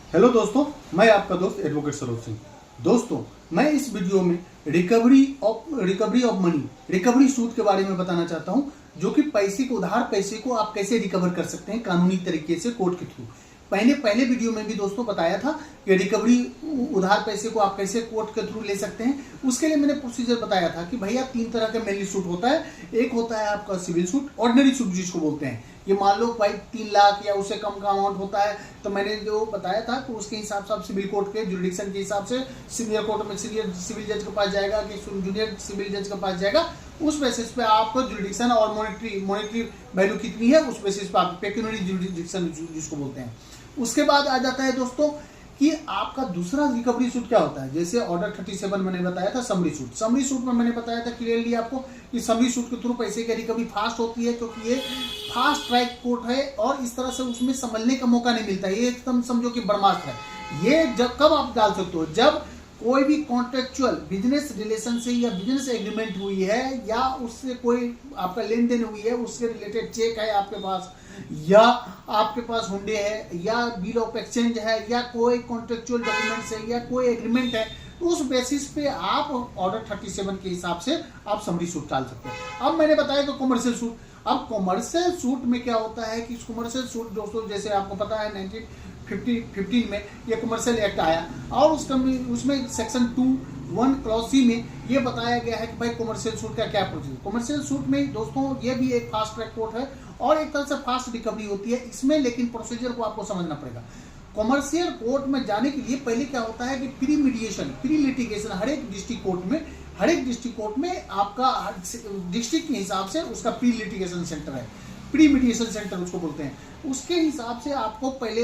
Hello दोस्तों, मैं आपका दोस्त एडवोकेट सरोज सिंह। दोस्तों, मैं इस वीडियो में recovery of money, recovery suit के बारे में बताना चाहता हूं, जो कि उधार पैसे को आप कैसे रिकवर कर सकते हैं कानूनी तरीके से कोर्ट के थ्रू। पहले वीडियो में भी दोस्तों बताया था कि रिकवरी उधार पैसे को आप कैसे कोर्ट के थ्रू ले सकते हैं। उसके लिए मैंने प्रोसीजर बताया था कि भैया 3 तरह का मेनली सूट होता है। एक होता है आपका सिविल सूट, ऑर्डिनरी सूट जिसको बोलते हैं। ये मान लो भाई 3 लाख या उससे कम का अमाउंट होता है, तो मैंने जो बताया था तो उसके हिसाब से आप सिविल कोर्ट के जुरिडिक्शन के हिसाब से सीनियर कोर्ट में सीनियर सिविल जज के पास जाएगा कि जूनियर सिविल जज के पास जाएगा। उस बेसिस पे आपको जुरिडिक्शन और मॉनेटरी वैल्यू कितनी है उस बेसिस पे आप पेक्यूनियरी जुरिडिक्शन जिसको बोलते हैं। उसके बाद आ जाता है दोस्तों कि आपका दूसरा रिकवरी सूट क्या होता है। जैसे ऑर्डर 37 मैंने बताया था समरी सूट। समरी सूट में मैंने बताया था क्लियरली आपको कि समरी सूट के थ्रू पैसे की रिकवरी फास्ट होती है, क्योंकि ये फास्ट ट्रैक कोर्ट है और इस तरह से उसमें संभलने का मौका नहीं मिलता है। ये एकदम समझो कि बर्मास्त है। ये जब कब आप डाल सकते हो, जब कोई भी कॉन्ट्रेक्चुअल बिजनेस रिलेशन से या बिजनेस एग्रीमेंट हुई है या उससे कोई आपका लेन देन हुई है, उसके रिलेटेड चेक है आपके पास, या आपके पास हुंडे है या बिल ऑफ एक्सचेंज है या कोई कॉन्ट्रेक्चुअल डॉक्यूमेंट्स है या कोई एग्रीमेंट है, तो उस बेसिस पे आप ऑर्डर 37 के हिसाब से आप समरी सूट डाल सकते हैं। अब मैंने बताया कि कॉमर्शियल सूट। अब कॉमर्शियल सूट में क्या होता है कि कॉमर्शियल सूट दोस्तों जैसे आपको पता है 1915 में ये कॉमर्शियल एक्ट आया और उसमें सेक्शन 2(1) क्लॉज सी में ये बताया गया है कि भाई कॉमर्शियल सूट का क्या प्रोसीजर। कॉमर्शियल सूट में दोस्तों ये भी एक फास्ट ट्रैक कोर्ट है और एक तरह से फास्ट रिकवरी होती है इसमें, लेकिन प्रोसीजर को आपको समझना पड़ेगा। कॉमर्शियल कोर्ट में जाने के लिए पहले क्या होता है कि प्री मीडिएशन, प्री लिटिगेशन हर एक डिस्ट्रिक्ट कोर्ट में आपका डिस्ट्रिक्ट के हिसाब से उसका प्री लिटिगेशन सेंटर है, प्री मीडिएशन सेंटर उसको बोलते हैं। उसके हिसाब से आपको पहले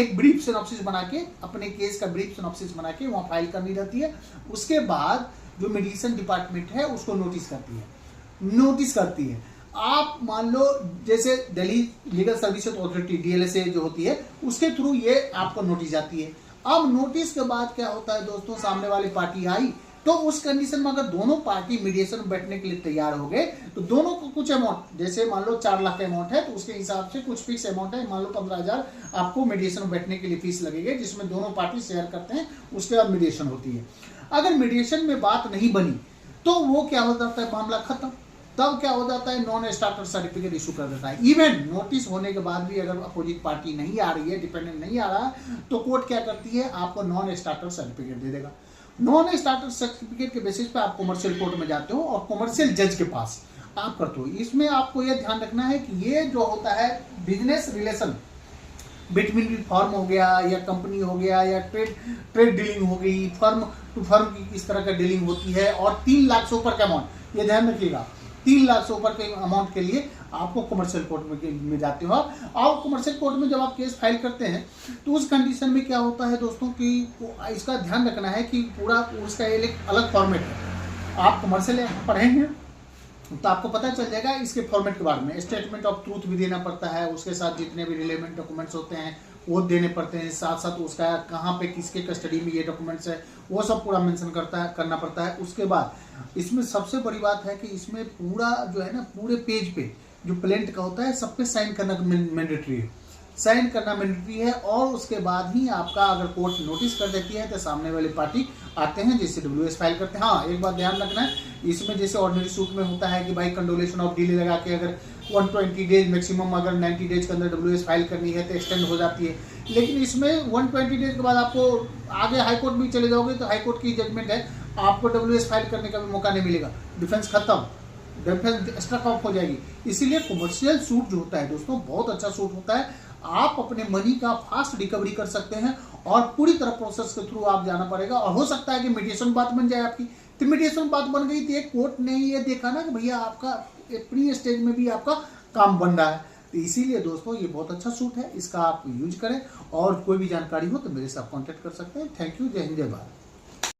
एक ब्रीफ सिनॉप्सिस बना के, अपने केस का ब्रीफ सिनॉप्सिस बना के वहाँ फाइल करनी रहती है। उसके बाद जो मीडिएशन डिपार्टमेंट है उसको नोटिस करती है। आप मान लो जैसे Delhi legal services authority DLSA जो होती है उसके थ्रू ये आपको नोटिस जाती है। अब नोटिस के बाद क्या होता है दोस्तों, सामने वाली पार्टी आई तो उस कंडीशन में अगर दोनों पार्टी मीडिएशन में बैठने के लिए तैयार हो गए तो दोनों को कुछ अमाउंट, जैसे मान लो 4 लाख का अमाउंट है तो उसके हिसाब से कुछ फिक्स अमाउंट है, मान लो 15,000 आपको मीडिएशन में बैठने के लिए फीस लगेगी, जिसमें दोनों पार्टी शेयर करते हैं। उसके बाद मीडिएशन होती है। अगर मीडिएशन में बात नहीं बनी तो वो क्या हो जाता है, मामला खत्म। तब क्या हो जाता है, नॉन स्टार्टर सर्टिफिकेट इशू कर देता है। इवन नोटिस होने के बाद भी अगर अपोजिट पार्टी नहीं आ रही है, डिपेंडेंट नहीं आ रहा तो कोर्ट क्या करती है, आपको नॉन स्टार्टर सर्टिफिकेट दे देगा। नॉन स्टार्टर सर्टिफिकेट के बेसिस पे आप कॉमर्शियल कोर्ट में जाते हो और कॉमर्शियल जज के पास आप करते हो। इसमें आपको यह ध्यान रखना है कि ये जो होता है बिजनेस रिलेशन बिटवीन फर्म हो गया या कंपनी हो गया या ट्रेड डीलिंग हो गई, फर्म टू फर्म की इस तरह का डीलिंग होती है। और 3 लाख से ऊपर का अमाउंट, ये ध्यान रखिएगा, 3 लाख से ऊपर के अमाउंट के लिए आपको कमर्शियल कोर्ट में जाते हो। और कमर्शियल कोर्ट में जब आप केस फाइल करते हैं तो उस कंडीशन में क्या होता है दोस्तों कि इसका ध्यान रखना है कि पूरा उसका एक अलग फॉर्मेट है। आप कमर्शियल पढ़ेंगे तो आपको पता चल जाएगा इसके फॉर्मेट के बारे में। स्टेटमेंट ऑफ ट्रूथ भी देना पड़ता है, उसके साथ जितने भी रिलेवेंट डॉक्यूमेंट्स होते हैं वो देने पड़ते हैं, साथ साथ उसका कहाँ पे किसके कस्टडी में ये डॉक्यूमेंट्स है वो सब पूरा मेंशन करना पड़ता है। उसके बाद इसमें सबसे बड़ी बात है कि इसमें पूरा जो है ना, पूरे पेज पे जो प्लेंट का होता है सब पे साइन करना मैंडेटरी है, साइन करना मैंडेटरी है। और उसके बाद ही आपका अगर कोर्ट नोटिस कर देती है तो सामने वाली पार्टी आते हैं, जैसे WS फाइल करते हैं। हाँ, एक बात ध्यान रखना है, इसमें जैसे ऑर्डिनरी सूट में होता है कि भाई कंडोलेशन ऑफ डिले लगा के अगर 120 डेज मैक्सिमम अगर 90 डेज के अंदर WS फाइल करनी है तो एक्सटेंड हो जाती है। लेकिन इसमें 120 डेज के बाद आपको आगे हाईकोर्ट भी चले जाओगे तो हाईकोर्ट की जजमेंट है, आपको WS फाइल करने का भी मौका नहीं मिलेगा, डिफेंस खत्म, डिफेंस स्ट्रक ऑफ हो जाएगी। इसीलिए कमर्शियल सूट जो होता है दोस्तों बहुत अच्छा सूट होता है। आप अपने मनी का फास्ट रिकवरी कर सकते हैं और पूरी तरह प्रोसेस के थ्रू आप जाना पड़ेगा। और हो सकता है कि मीडिएशन बात बन जाए आपकी, तो मीडिएशन बात बन गई तो एक कोर्ट ने ये देखा ना कि भैया आपका प्री स्टेज में भी आपका काम बन रहा है। तो इसीलिए दोस्तों ये बहुत अच्छा सूट है, इसका आप यूज करें। और कोई भी जानकारी हो तो मेरे साथ कॉन्टेक्ट कर सकते हैं। थैंक यू, जय हिंद, जय भारत।